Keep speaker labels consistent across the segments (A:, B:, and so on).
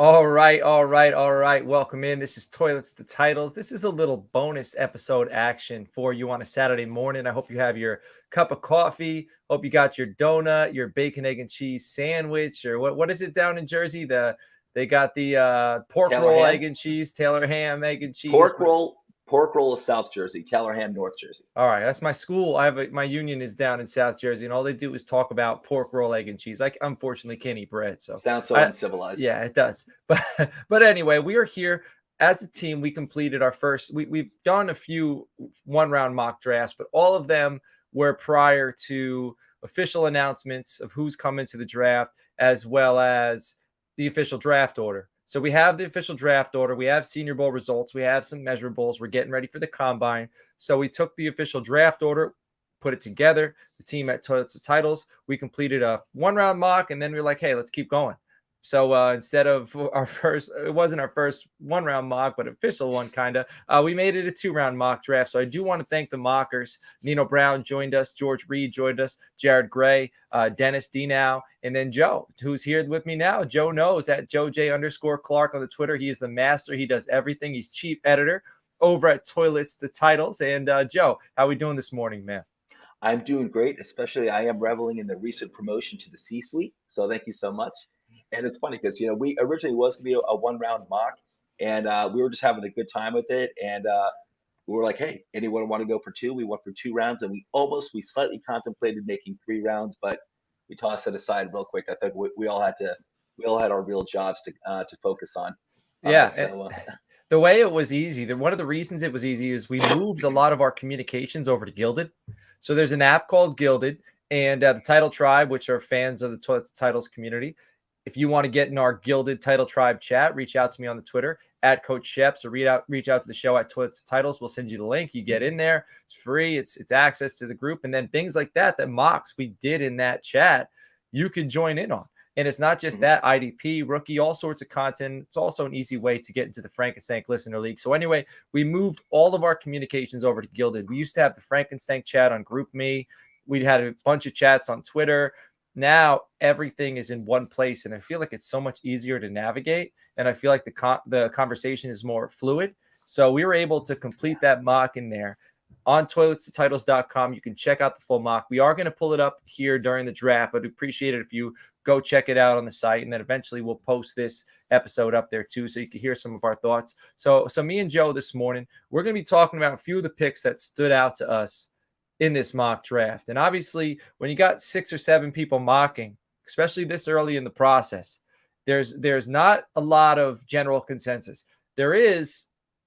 A: All right. Welcome in. This is Toilets to Titles. This is a little bonus episode action for you on a Saturday morning. I hope you have your cup of coffee. Hope you got your donut, your bacon, egg, and cheese sandwich, or what is it down in Jersey? They got the pork
B: Taylor
A: roll,
B: ham,
A: egg and cheese, Taylor ham, egg and cheese.
B: pork roll, pork roll is South Jersey, Taylor ham, North Jersey.
A: All right, that's my school. My union is down in South Jersey, and all they do is talk about pork roll, egg, and cheese. I unfortunately can't eat bread, so
B: Sounds so
A: I
B: uncivilized.
A: yeah, it does. But anyway, we are here as a team. We completed our first. We've done a few 1 round mock drafts, but all of them were prior to official announcements of who's coming to the draft, as well as the official draft order. So we have the official draft order. We have Senior Bowl results. We have some measurables. We're getting ready for the combine. So we took the official draft order, put it together. The team at Toilets to Titles, we completed a 1 round mock, and then we were like, hey, let's keep going. So instead of our first, it wasn't our first 1 round mock, but official one kind of. We made it a 2 round mock draft. So I do want to thank the mockers. Nino Brown joined us, George Reed joined us, Jared Gray, Dennis Denow, and then Joe, who's here with me now. Joe knows at JoeJ_Clark on the Twitter. He is the master. He does everything. He's chief editor over at Toilets to Titles. And Joe, how are we doing this morning, man?
B: I'm doing great, especially I am reveling in the recent promotion to the C-suite. So thank you so much. And it's funny because we originally was going to be a one-round mock, and we were just having a good time with it. And we were like, hey, anyone want to go for two? We went for 2 rounds, and we slightly contemplated making 3 rounds, but we tossed it aside real quick. I think we all had our real jobs to focus on. Uh,
A: Yeah,
B: so
A: the way it was easy, one of the reasons it was easy is we moved a lot of our communications over to Gilded. So there's an app called Gilded, and the Title Tribe, which are fans of the Titles community. If you want to get in our Gilded Title Tribe chat, reach out to me on the Twitter at Coach Sheps, or reach out to the show at Toilets Titles. We'll send you the link. You get in there. It's free. It's access to the group, and then things like that mocks we did in that chat, you can join in on. And it's not just
B: mhm.
A: that IDP, rookie, all sorts of content. It's also an easy way to get into the Frankenstank Listener League. So anyway, we moved all of our communications over to Gilded. We used to have the Frankenstank chat on GroupMe. We had a bunch of chats on Twitter. Now everything is in one place, and I feel like it's so much easier to navigate. And I feel like the conversation is more fluid. So we were able to complete that mock in there on toiletstotitles.com. You can check out the full mock. We are going to pull it up here during the draft, but I'd appreciate it if you go check it out on the site, and then eventually we'll post this episode up there too, so you can hear some of our thoughts. So me and Joe this morning, we're going to be talking about a few of the picks that stood out to us in this mock draft. And obviously, when you got 6 or 7 people mocking, especially this early in the process, there's not a lot of general consensus. There is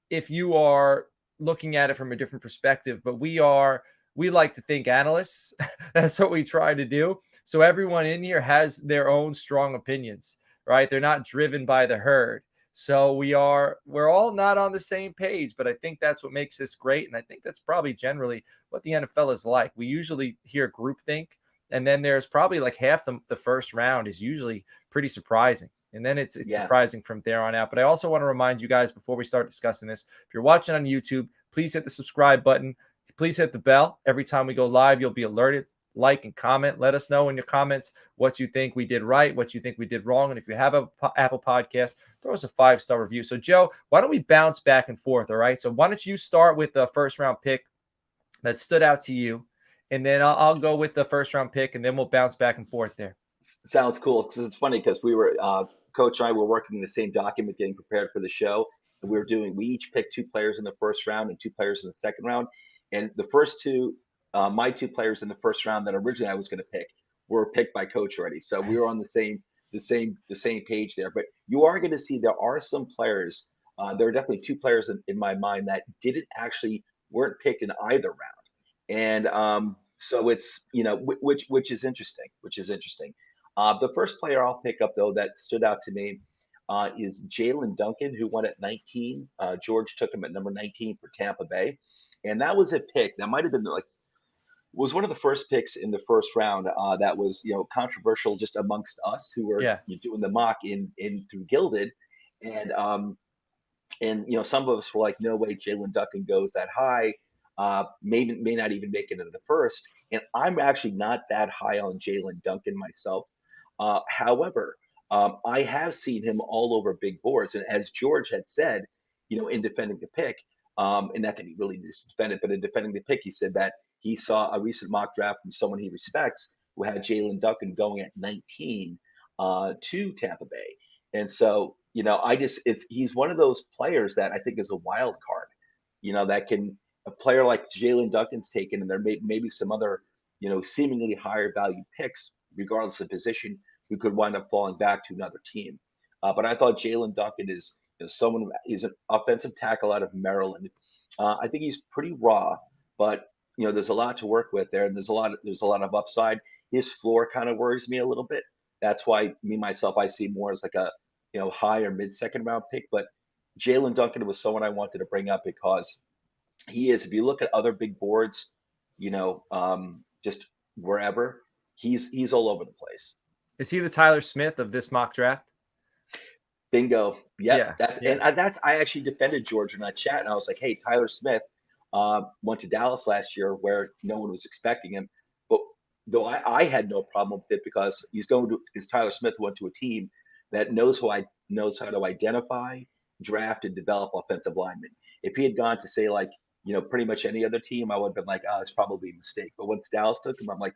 A: if you are looking at it from a different perspective, but we like to think analysts. That's what we try to do. So everyone in here has their own strong opinions, right? They're not driven by the herd. So we're all not on the same page, but I think that's what makes this great. And I think that's probably generally what the NFL is like. We usually hear groupthink, and then there's probably like half the first round is usually pretty surprising. And then it's
B: Yeah.
A: surprising from there on out. But I also want to remind you guys before we start discussing this, if you're watching on YouTube, please hit the subscribe button. Please hit the bell. Every time we go live, you'll be alerted. Like and comment. Let us know in your comments what you think we did right, what you think we did wrong. And if you have an Apple podcast, throw us a 5-star review. So, Joe, why don't we bounce back and forth? All right. So, why don't you start with the first round pick that stood out to you? And then I'll go with the first round pick, and then we'll bounce back and forth there.
B: Sounds cool because it's funny because Coach and I were working in the same document getting prepared for the show. And we each picked 2 players in the first round and 2 players in the second round. And the first two, my 2 players in the first round that originally I was going to pick were picked by Coach already. So we were on the same page there. But you are going to see there are some players. There are definitely 2 players in my mind that didn't actually weren't picked in either round. And so it's which is interesting, the first player I'll pick up, though, that stood out to me is Jalen Duncan, who went at 19. George took him at number 19 for Tampa Bay. And that was a pick that might have been was one of the first picks in the first round that was, controversial just amongst us who were
A: Yeah.
B: doing the mock in through Gilded. And, some of us were like, no way, Jalen Duncan goes that high. May not even make it into the first. And I'm actually not that high on Jalen Duncan myself. However, I have seen him all over big boards. And as George had said, in defending the pick, and not that he really needs to defend it, but in defending the pick, he said that he saw a recent mock draft from someone he respects who had Jalen Duncan going at 19 to Tampa Bay. And so, he's one of those players that I think is a wild card, that can, a player like Jalen Duncan's taken, and there maybe some other, seemingly higher value picks, regardless of position, who could wind up falling back to another team. But I thought Jalen Duncan is someone, he's an offensive tackle out of Maryland. I think he's pretty raw, but there's a lot to work with there, and there's a lot of upside. His floor kind of worries me a little bit. That's why myself, I see more as like a high or mid second round pick. But Jalen Duncan was someone I wanted to bring up because he is. If you look at other big boards, just wherever, he's all over the place.
A: Is he the Tyler Smith of this mock draft?
B: Bingo.
A: Yeah.
B: Yep. I actually defended George in that chat, and I was like, hey, Tyler Smith went to Dallas last year where no one was expecting him. But though I had no problem with it because Tyler Smith went to a team that knows how to identify, draft, and develop offensive linemen. If he had gone to say like, pretty much any other team, I would have been like, oh, it's probably a mistake. But once Dallas took him, I'm like,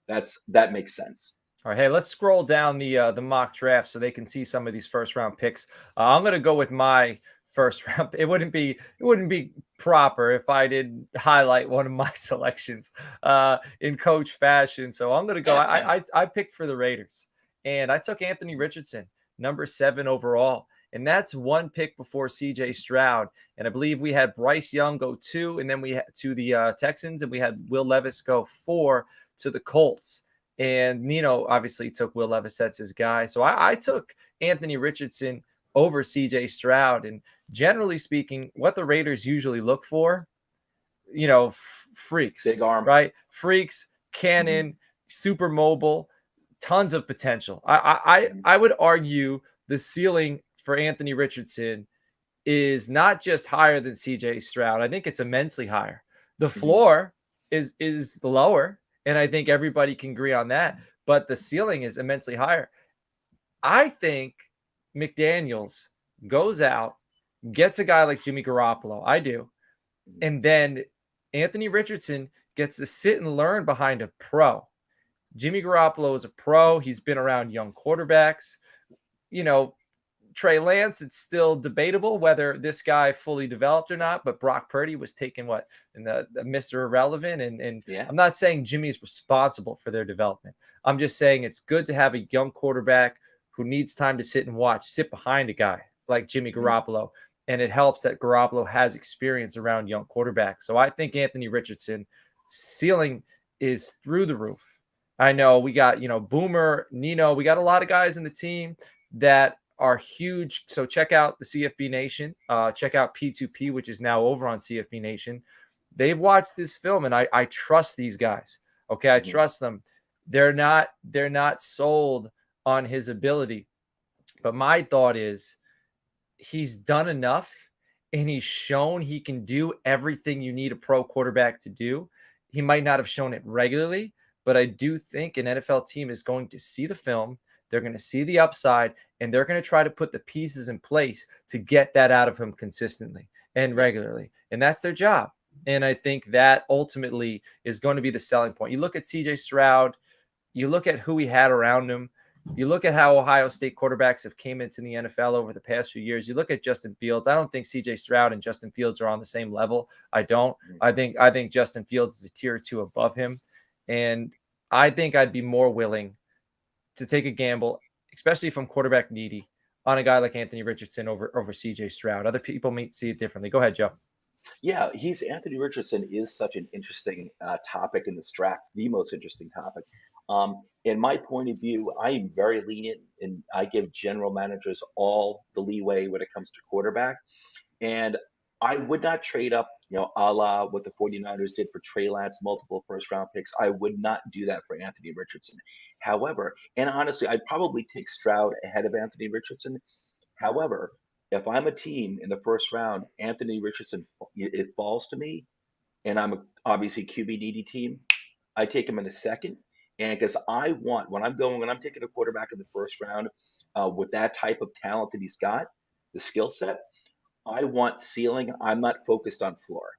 B: that makes sense.
A: All right, hey, let's scroll down the mock draft so they can see some of these first round picks. I'm going to go with my first round. It wouldn't be proper if I didn't highlight one of my selections in coach fashion. So I'm going to go. I picked for the Raiders, and I took Anthony Richardson, number 7 overall. And that's one pick before CJ Stroud. And I believe we had Bryce Young go 2, and then we had to the Texans, and we had Will Levis go 4 to the Colts. And Nino obviously took Will Levis. That's his guy. So I took Anthony Richardson over CJ Stroud. And generally speaking, what the Raiders usually look for, freaks.
B: Big arm.
A: Right? Freaks, cannon, super mobile, tons of potential. I would argue the ceiling for Anthony Richardson is not just higher than CJ Stroud. I think it's immensely higher. The floor is lower. And I think everybody can agree on that. But the ceiling is immensely higher. I think McDaniels goes out, gets a guy like Jimmy Garoppolo. I do. And then Anthony Richardson gets to sit and learn behind a pro. Jimmy Garoppolo is a pro. He's been around young quarterbacks. Trey Lance, it's still debatable whether this guy fully developed or not, but Brock Purdy was taken in the Mr. Irrelevant. And
B: yeah.
A: I'm not saying Jimmy is responsible for their development. I'm just saying it's good to have a young quarterback who needs time to sit behind a guy like Jimmy Garoppolo. And it helps that Garoppolo has experience around young quarterbacks. So I think Anthony Richardson ceiling is through the roof. I know we got, Boomer, Nino, we got a lot of guys in the team that are huge. So check out the CFB Nation. Check out P2P, which is now over on CFB Nation. They've watched this film, and I trust these guys. Okay, I trust them. They're not sold on his ability. But my thought is he's done enough, and he's shown he can do everything you need a pro quarterback to do. He might not have shown it regularly, but I do think an NFL team is going to see the film. They're going to see the upside, and they're going to try to put the pieces in place to get that out of him consistently and regularly. And that's their job. And I think that ultimately is going to be the selling point. You look at CJ Stroud, you look at who he had around him, you look at how Ohio State quarterbacks have came into the NFL over the past few years. You look at Justin Fields. I don't think CJ Stroud and Justin Fields are on the same level. I don't. I think Justin Fields is a tier or 2 above him. And I think I'd be more willing to take a gamble, especially if I'm quarterback needy, on a guy like Anthony Richardson over CJ Stroud. Other people may see it differently. Go ahead, Joe.
B: Yeah, Anthony Richardson is such an interesting topic in this draft, the most interesting topic. In my point of view, I am very lenient, and I give general managers all the leeway when it comes to quarterback. And I would not trade up, a la what the 49ers did for Trey Lance, multiple first round picks. I would not do that for Anthony Richardson. However, and honestly, I'd probably take Stroud ahead of Anthony Richardson. However, if I'm a team in the first round, Anthony Richardson, it falls to me, and I'm obviously QB needy team, I take him in a second. And because when I'm taking a quarterback in the first round, with that type of talent that he's got, the skill set. I want ceiling. I'm not focused on floor.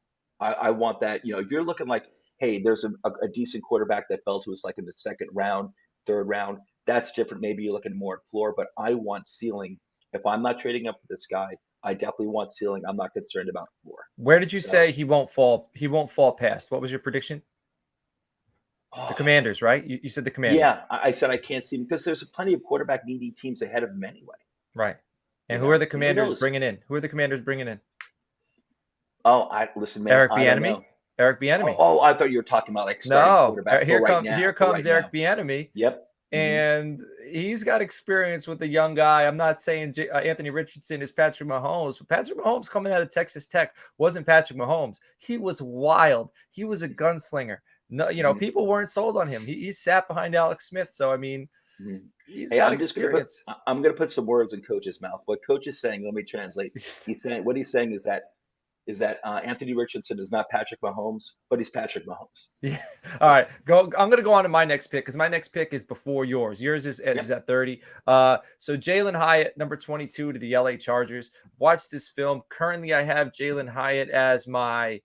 B: I want that. If you're looking like, hey, there's a decent quarterback that fell to us like in the second round, third round. That's different. Maybe you're looking more at floor, but I want ceiling. If I'm not trading up with this guy, I definitely want ceiling. I'm not concerned about floor.
A: Where did you
B: So,
A: say he won't fall? He won't fall past. What was your prediction? The
B: oh,
A: Commanders, right? You said the Commanders,
B: yeah, I said I can't see him because there's plenty of quarterback needy teams ahead of him anyway.
A: right? And who are the
B: And who
A: Commanders
B: knows?
A: bringing in? Who are the Commanders bringing in?
B: Oh, I listen, man.
A: Eric
B: I don't know.
A: Bieniemy. Eric
B: Oh,
A: Bieniemy.
B: oh, I thought you were talking about like starting
A: No,
B: quarterback for right
A: here
B: now. For
A: comes
B: right now.
A: Eric Bieniemy,
B: Yep. Mhm.
A: and he's got experience with the young guy. I'm not saying Anthony Richardson is Patrick Mahomes, but Patrick Mahomes coming out of Texas Tech wasn't Patrick Mahomes. He was wild. He was a gunslinger. No,
B: Mhm.
A: people weren't sold on him. He sat behind Alex Smith, so I mean,
B: Mhm.
A: he's
B: Hey,
A: got experience.
B: I'm gonna put some words in Coach's mouth. What Coach is saying, let me translate. He's saying is that Anthony Richardson is not Patrick Mahomes, but he's Patrick Mahomes.
A: Yeah. All right. Go. I'm gonna go on to my next pick because my next pick is before yours. Yours is
B: Yep.
A: at 30. So Jalen Hyatt, number 22 to the LA Chargers. Watch this film. Currently, I have Jalen Hyatt as my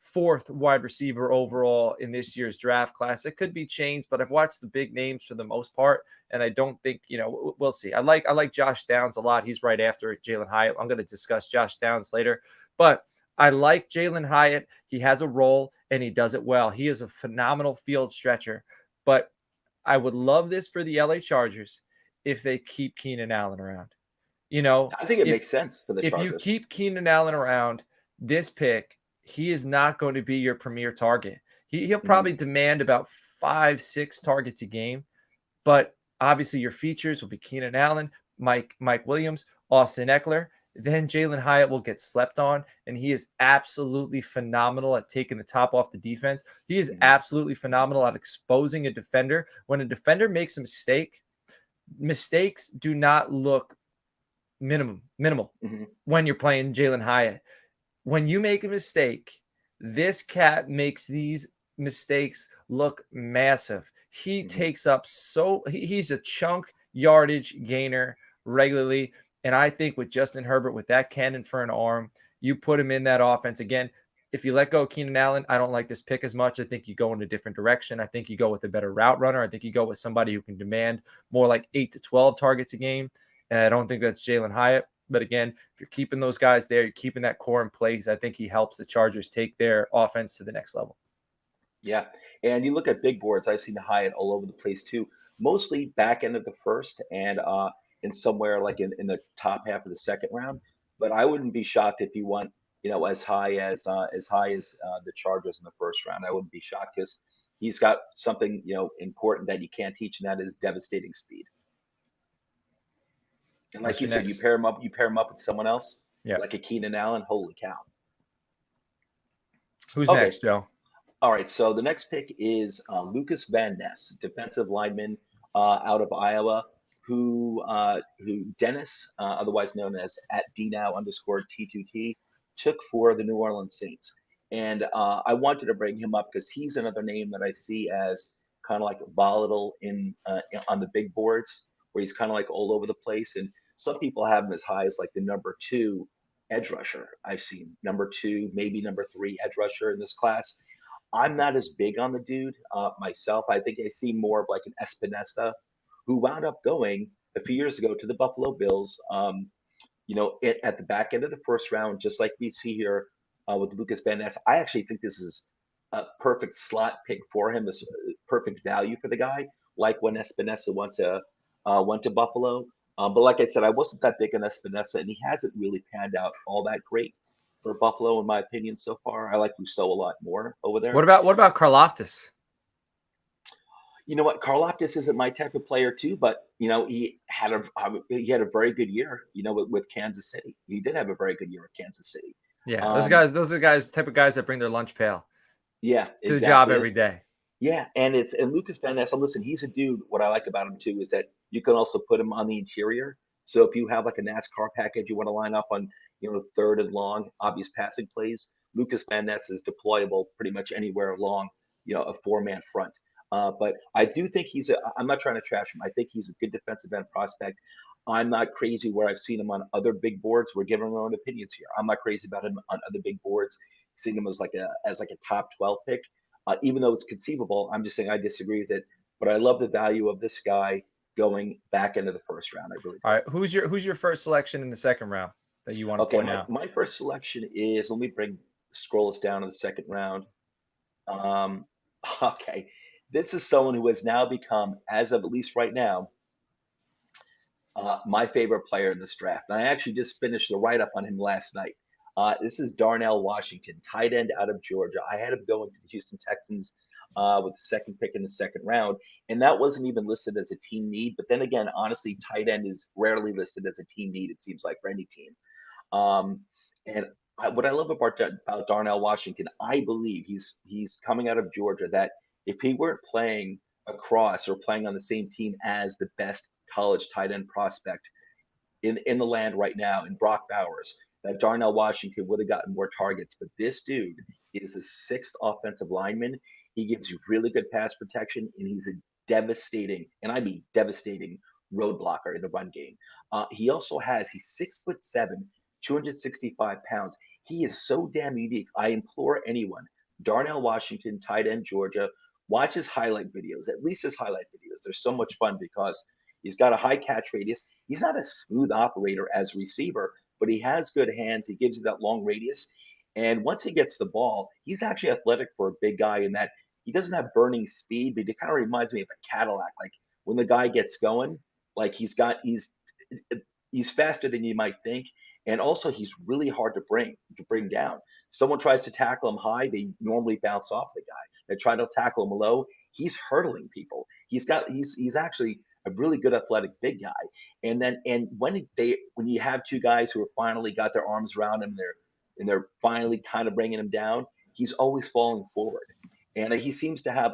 A: fourth wide receiver overall in this year's draft class. It could be changed, but I've watched the big names for the most part, and I don't think we'll see. I like Josh Downs a lot. He's right after Jalen Hyatt. I'm going to discuss Josh Downs later, but I like Jalen Hyatt. He has a role and he does it well. He is a phenomenal field stretcher. But I would love this for the LA Chargers if they keep Keenan Allen around.
B: I think it
A: If
B: makes sense for the
A: if you
B: Chargers.
A: keep Keenan Allen around, this pick, he is not going to be your premier target. He'll
B: Mhm.
A: probably demand about 5-6 targets a game, but obviously your features will be Keenan Allen, Mike Williams, Austin Eckler. Then Jalen Hyatt will get slept on, and he is absolutely phenomenal at taking the top off the defense. He is
B: Mhm.
A: absolutely phenomenal at exposing a defender. When a defender makes a mistake, mistakes do not look minimal
B: Mhm.
A: when you're playing Jalen Hyatt. When you make a mistake, this cat makes these mistakes look massive. He
B: Mhm.
A: takes up he's a chunk yardage gainer regularly. And I think with Justin Herbert, with that cannon for an arm, you put him in that offense. Again, if you let go of Keenan Allen, I don't like this pick as much. I think you go in a different direction. I think you go with a better route runner. I think you go with somebody who can demand more like 8 to 12 targets a game. And I don't think that's Jalen Hyatt. But again, if you're keeping those guys there, you're keeping that core in place, I think he helps the Chargers take their offense to the next level.
B: Yeah. And you look at big boards, I've seen Hyatt all over the place too. Mostly back end of the first and in somewhere like in the top half of the second round. But I wouldn't be shocked if you went, as high as the Chargers in the first round. I wouldn't be shocked because he's got something, important that you can't teach, and that is devastating speed. And like
A: What's
B: you
A: your
B: said,
A: next?
B: you pair him up with someone else,
A: Yeah.
B: like a Keenan Allen, holy cow.
A: Who's
B: Okay.
A: next, Joe?
B: All right, so the next pick is Lucas Van Ness, defensive lineman out of Iowa, who Dennis, otherwise known as at DNow underscore T2T, took for the New Orleans Saints. And I wanted to bring him up because he's another name that I see as kind of like volatile on the big boards, where he's kind of like all over the place. And some people have him as high as like the number 2 edge rusher. I've seen number 2, maybe number 3 edge rusher in this class. I'm not as big on the dude myself. I think I see more of like an Espinosa, who wound up going a few years ago to the Buffalo Bills. At the back end of the first round, just like we see here with Lucas Van Ness. I actually think this is a perfect slot pick for him. This perfect value for the guy, like when Espinosa went to Buffalo. But like I said, I wasn't that big on Espinosa, and he hasn't really panned out all that great for Buffalo, in my opinion, so far. I like Rousseau a lot more over there.
A: What about Karlaftis?
B: You know what? Karlaftis isn't my type of player too, but he had a very good year. With Kansas City, he did have a very good year with Kansas City.
A: Yeah,
B: Um,
A: those are the guys, type of guys that bring their lunch pail
B: yeah,
A: to the job
B: exactly.
A: every day.
B: Yeah, and Lucas Van Ness. Listen, he's a dude. What I like about him too is that you can also put him on the interior. So if you have like a NASCAR package, you want to line up on third and long, obvious passing plays. Lucas Van Ness is deployable pretty much anywhere along a 4-man front. But I do think I'm not trying to trash him. I think he's a good defensive end prospect. I'm not crazy where I've seen him on other big boards. We're giving our own opinions here. I'm not crazy about him on other big boards, seeing him as like a top 12 pick. Even though it's conceivable, I'm just saying I disagree with it. But I love the value of this guy going back into the first round. I really
A: All
B: do.
A: right, who's your first selection in the second round that you want to
B: Okay,
A: point
B: my,
A: out?
B: my first selection is, let me scroll us down to the second round. Um, okay, this is someone who has now become, as of at least right now, my favorite player in this draft. And I actually just finished the write up on him last night. This is Darnell Washington, tight end out of Georgia. I had him going to the Houston Texans with the second pick in the second round, and that wasn't even listed as a team need. But then again, honestly, tight end is rarely listed as a team need, it seems like, for any team. Um, and what I love about Darnell Washington, I believe he's coming out of Georgia, that if he weren't playing across or playing on the same team as the best college tight end prospect in the land right now, in Brock Bowers, that Darnell Washington would have gotten more targets. But this dude is the sixth offensive lineman. He gives you really good pass protection, and he's a devastating, and I mean devastating, road blocker in the run game. He's 6'7", 265 pounds. He is so damn unique. I implore anyone, Darnell Washington, tight end, Georgia, watch his highlight videos, at least his highlight videos. They're so much fun because he's got a high catch radius. He's not a smooth operator as a receiver, but he has good hands. He gives you that long radius. And once he gets the ball, he's actually athletic for a big guy in that he doesn't have burning speed, but he kind of reminds me of a Cadillac. Like when the guy gets going, like he's faster than you might think. And also he's really hard to bring down. Someone tries to tackle him high, they normally bounce off the guy. They try to tackle him low, he's hurdling people. He's actually a really good athletic big guy. And when you have two guys who have finally got their arms around him, they're finally kind of bringing him down, he's always falling forward. And he seems to have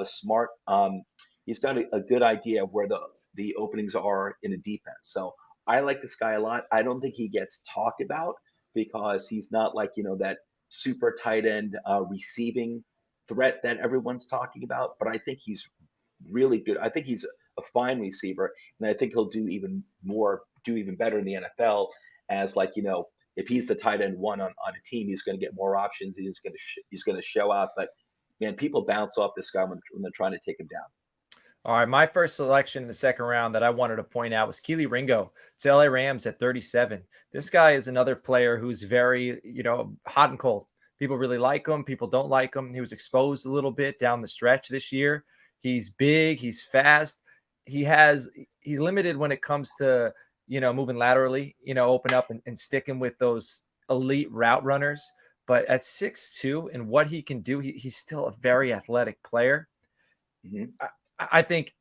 B: he's got a good idea of where the openings are in a defense. So I like this guy a lot. I don't think he gets talked about because he's not like, that super tight end receiving threat that everyone's talking about. But I think he's really good. I think he's a fine receiver, and I think he'll do even better in the NFL as, like, if he's the tight end one on a team, he's going to get more options. He's going to show out. But man, people bounce off this guy when they're trying to take him down.
A: All right, my first selection in the second round that I wanted to point out was Keely Ringo to LA Rams at 37. This guy is another player who's very, hot and cold. People really like him. People don't like him. He was exposed a little bit down the stretch this year. He's big. He's fast. He's limited when it comes to, moving laterally, open up and sticking with those elite route runners. But at 6'2" and what he can do, he's still a very athletic player.
B: Mm-hmm.
A: I think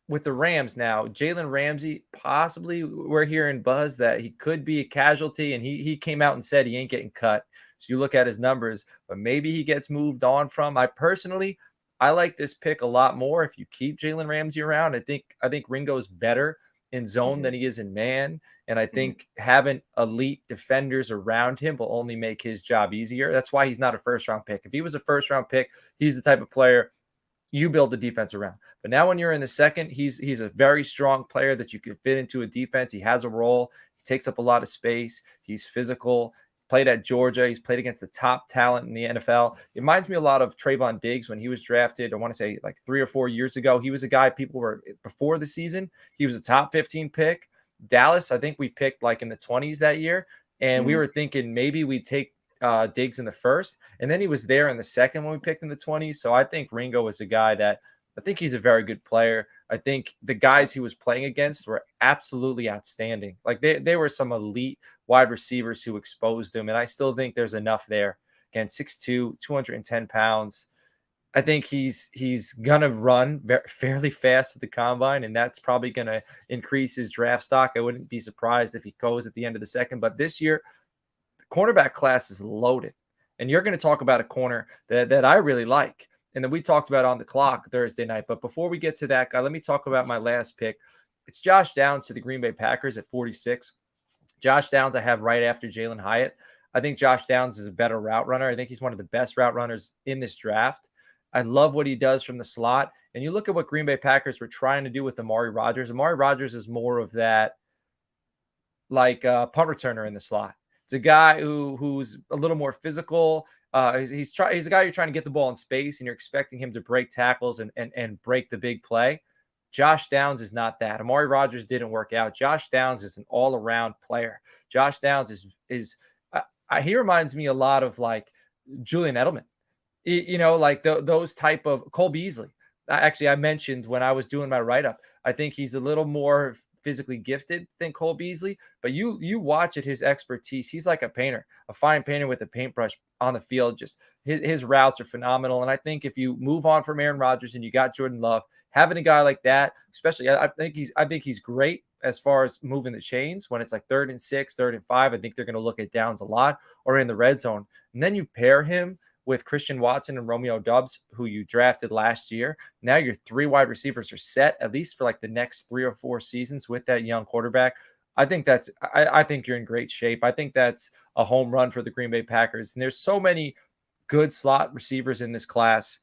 A: with the Rams now, Jalen Ramsey, possibly we're hearing buzz that he could be a casualty, and he came out and said he ain't getting cut. So you look at his numbers, but maybe he gets moved on from. I like this pick a lot more if you keep Jalen Ramsey around. I think Ringo's better in zone
B: Mm-hmm.
A: than he is in man, and I
B: Mm-hmm.
A: think having elite defenders around him will only make his job easier. That's why he's not a first round pick. If he was a first round pick, he's the type of player you build the defense around. But now when you're in the second, he's a very strong player that you can fit into a defense. He has a role. He takes up a lot of space. He's physical. Played at Georgia. He's played against the top talent in the NFL. It reminds me a lot of Trayvon Diggs when he was drafted, I want to say like 3 or 4 years ago. He was a guy people were, before the season, he was a top 15 pick. Dallas, I think we picked like in the 20s that year. And we
B: Mm-hmm.
A: were thinking maybe we'd take Diggs in the first, and then he was there in the second when we picked in the 20s. So I think Ringo is a guy that I think he's a very good player. I think the guys he was playing against were absolutely outstanding. Like they were some elite wide receivers who exposed him, and I still think there's enough there. Again, 6'2", 210 pounds. I think he's gonna run fairly fast at the combine, and that's probably gonna increase his draft stock. I wouldn't be surprised if he goes at the end of the second. But this year, cornerback class is loaded. And you're going to talk about a corner that I really like and that we talked about on the clock Thursday night. But before we get to that guy, let me talk about my last pick. It's Josh Downs to the Green Bay Packers at 46. Josh Downs I have right after Jalen Hyatt. I think Josh Downs is a better route runner. I think he's one of the best route runners in this draft. I love what he does from the slot. And you look at what Green Bay Packers were trying to do with Amari Rodgers. Amari Rodgers is more of that like a punt returner in the slot. It's a guy who's a little more physical. He's a guy you're trying to get the ball in space, and you're expecting him to break tackles and break the big play. Josh Downs is not that. Amari Rodgers didn't work out. Josh Downs is an all-around player. Josh Downs is he reminds me a lot of like Julian Edelman, like those type of Cole Beasley. Actually, I mentioned when I was doing my write-up, I think he's a little more physically gifted than Cole Beasley, but you watch at his expertise. He's like a painter, a fine painter with a paintbrush on the field. Just his routes are phenomenal. And I think if you move on from Aaron Rodgers and you got Jordan Love, having a guy like that, especially, I think he's great as far as moving the chains when it's like 3rd and 6, 3rd and 5. I think they're going to look at Downs a lot or in the red zone. And then you pair him with Christian Watson and Romeo Doubs, who you drafted last year. Now your 3 wide receivers are set, at least for like the next 3 or 4 seasons with that young quarterback. I think you're in great shape. I think that's a home run for the Green Bay Packers. And there's so many good slot receivers in this class.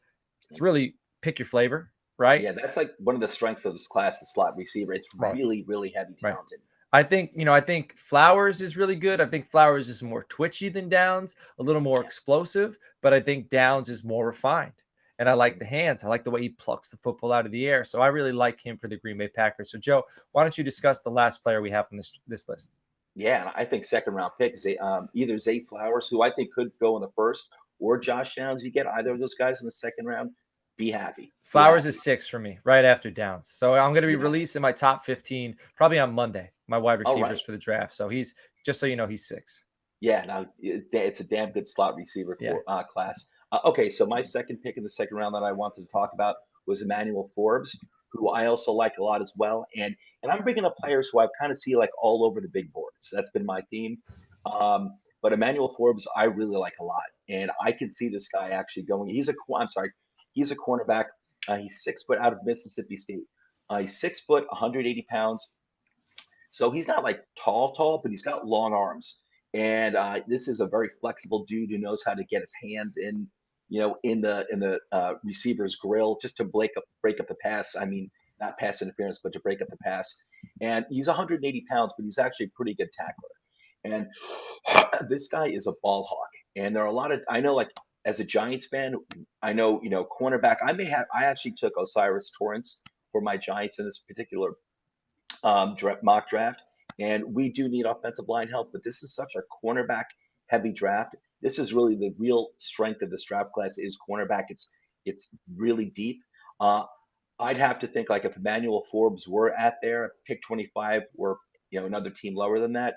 A: It's really pick your flavor, right?
B: Yeah, that's like one of the strengths of this class, the slot receiver. It's really, really heavy talented.
A: I think Flowers is really good. I think Flowers is more twitchy than Downs, a little more explosive, but I think Downs is more refined. And I like the hands. I like the way he plucks the football out of the air. So I really like him for the Green Bay Packers. So Joe, why don't you discuss the last player we have on this list?
B: Yeah, I think second round pick is either Zay Flowers, who I think could go in the first, or Josh Downs. You get either of those guys in the second round, be happy.
A: Flowers is 6 for me, right after Downs. So I'm going to be releasing my top 15 probably on Monday, my wide receivers for the draft. So he's, just so you know, he's 6.
B: Yeah, no, it's a damn good slot receiver class. Okay, so my second pick in the second round that I wanted to talk about was Emmanuel Forbes, who I also like a lot as well. And I'm bringing up players who I kind of see like all over the big boards. That's been my theme. But Emmanuel Forbes, I really like a lot, and I can see this guy actually going. He's a cornerback. He's 6 foot out of Mississippi State. He's 6 foot, 180 pounds. So he's not like tall, but he's got long arms. And this is a very flexible dude who knows how to get his hands in the receiver's grill just to break up the pass. I mean, not pass interference, but to break up the pass. And he's 180 pounds, but he's actually a pretty good tackler. And this guy is a ball hawk. And there are a lot of, I know, like as a Giants fan, I know, cornerback. I actually took Osiris Torrance for my Giants in this particular mock draft. And we do need offensive line help, but this is such a cornerback heavy draft. This is really the real strength of this draft class is cornerback. It's really deep. I'd have to think like if Emmanuel Forbes were at there, pick 25 or another team lower than that,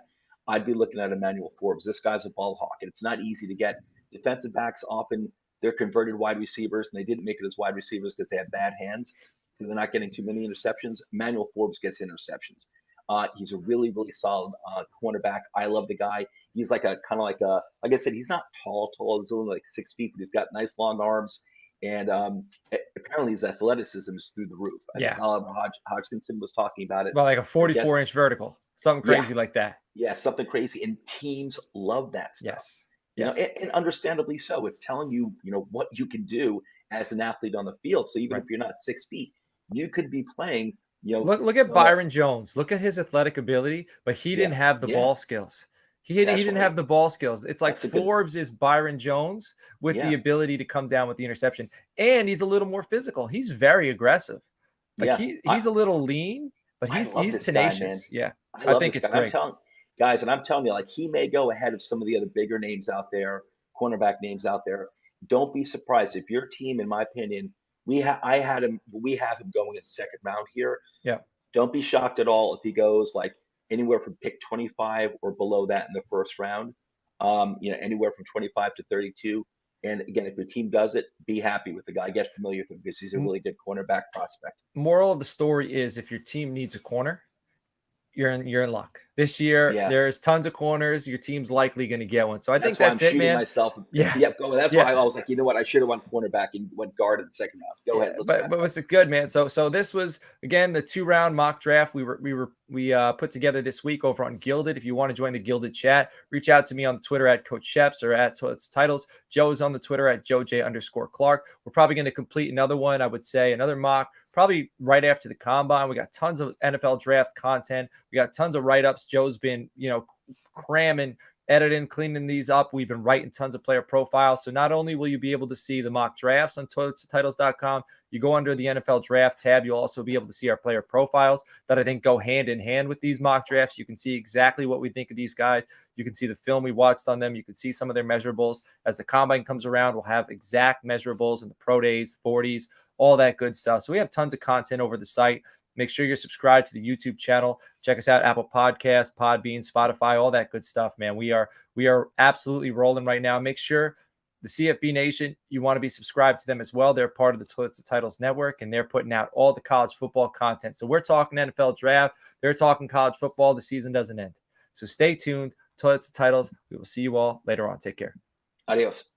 B: I'd be looking at Emmanuel Forbes. This guy's a ball hawk, and it's not easy to get. Defensive backs often they're converted wide receivers, and they didn't make it as wide receivers because they have bad hands, so they're not getting too many interceptions. Emmanuel Forbes gets interceptions. He's a really, really solid cornerback. I love the guy. He's like like I said, he's not tall. He's only like 6 feet, but he's got nice long arms. And apparently his athleticism is through the roof. I think Oliver Hodgkinson was talking about it.
A: Well, like a 44-inch vertical, something crazy like that.
B: Yeah, something crazy. And teams love that stuff.
A: Yes.
B: And understandably so. It's telling you, what you can do as an athlete on the field. So even if you're not 6 feet, you could be playing.
A: Look at Byron Jones. Look at his athletic ability, but he didn't have the ball skills. He didn't have the ball skills. It's like Forbes is Byron Jones with the ability to come down with the interception, and he's a little more physical. He's very aggressive. Like he's a little lean, but he's tenacious. I think it's great.
B: I'm telling you, like he may go ahead of some of the other bigger names out there, cornerback names out there. Don't be surprised if your team, in my opinion. We have him going in the second round here.
A: Yeah.
B: Don't be shocked at all if he goes like anywhere from pick 25 or below that in the first round. Anywhere from 25 to 32. And again, if your team does it, be happy with the guy. Get familiar with him because he's a really good cornerback prospect.
A: Moral of the story is if your team needs a corner, you're in luck. This year, there's tons of corners. Your team's likely going to get one. So I think that's it, man.
B: Myself. That's why I was like, you know what? I should have won cornerback and went guard in the second round. Go ahead.
A: But it's good, man. So this was again the 2-round mock draft we put together this week over on Gilded. If you want to join the Gilded chat, reach out to me on Twitter at Coach Sheps or at Toilets Titles. Joe is on the Twitter at JoeJ_Clark. We're probably going to complete another one. I would say another mock probably right after the combine. We got tons of NFL draft content. We got tons of write-ups mock-ups. Joe's been, cramming, editing, cleaning these up. We've been writing tons of player profiles. So not only will you be able to see the mock drafts on toiletsandtitles.com, you go under the NFL draft tab, you'll also be able to see our player profiles that I think go hand in hand with these mock drafts. You can see exactly what we think of these guys. You can see the film we watched on them. You can see some of their measurables. As the combine comes around, we'll have exact measurables in the pro days, 40s, all that good stuff. So we have tons of content over the site. Make sure you're subscribed to the YouTube channel. Check us out, Apple Podcasts, Podbean, Spotify, all that good stuff, man. We are absolutely rolling right now. Make sure the CFB Nation, you want to be subscribed to them as well. They're part of the Toilets and Titles Network, and they're putting out all the college football content. So we're talking NFL draft. They're talking college football. The season doesn't end. So stay tuned. Toilets and Titles. We will see you all later on. Take care.
B: Adios.